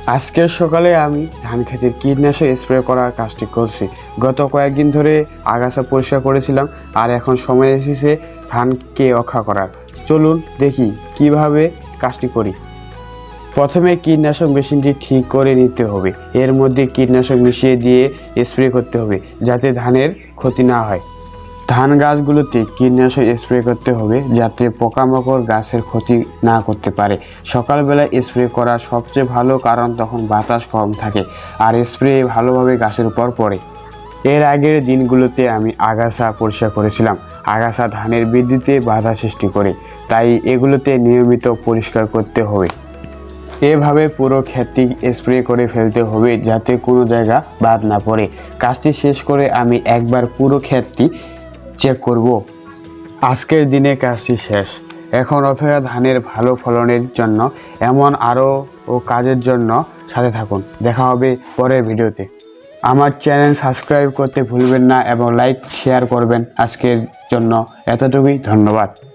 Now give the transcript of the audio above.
আজকের সকালে আমি ধান ক্ষেতের কীটনাশক স্প্রে করার কাজটি করছি। গত কয়েকদিন ধরে আগাছা পরিষ্কার করেছিলাম, আর এখন সময় এসেছে ধানকে রক্ষা করার। চলুন দেখি কিভাবে কাজটি করি। প্রথমে কীটনাশক মেশিনটি ঠিক করে নিতে হবে। এর মধ্যে কীটনাশক মিশিয়ে দিয়ে স্প্রে করতে হবে যাতে ধানের ক্ষতি না হয়। ধান গাছগুলোতে কীটনাশক স্প্রে করতে হবে যাতে পোকামাকড় গাছের ক্ষতি না করতে পারে। সকালবেলা স্প্রে করা সবচেয়ে ভালো, কারণ তখন বাতাস কম থাকে আর স্প্রে ভালোভাবে গাছের উপর পড়ে। এর আগের দিনগুলোতে আমি আগাছা পরিষ্কার করেছিলাম। আগাছা ধানের বৃদ্ধিতে বাধা সৃষ্টি করে, তাই এগুলোতে নিয়মিত পরিষ্কার করতে হবে। এভাবে পুরো ক্ষেতটি স্প্রে করে ফেলতে হবে যাতে কোনো জায়গা বাদ না পড়ে। কাজটি শেষ করে আমি একবার পুরো ক্ষেতটি চেক করব। আজকের দিনে কাজটি শেষ। এখন অপেক্ষা ধানের ভালো ফলনের জন্য। এমন আরও কাজের জন্য সাথে থাকুন। দেখা হবে পরের ভিডিওতে। আমার চ্যানেল সাবস্ক্রাইব করতে ভুলবেন না এবং লাইক শেয়ার করবেন। আজকের জন্য এতটুকুই, ধন্যবাদ।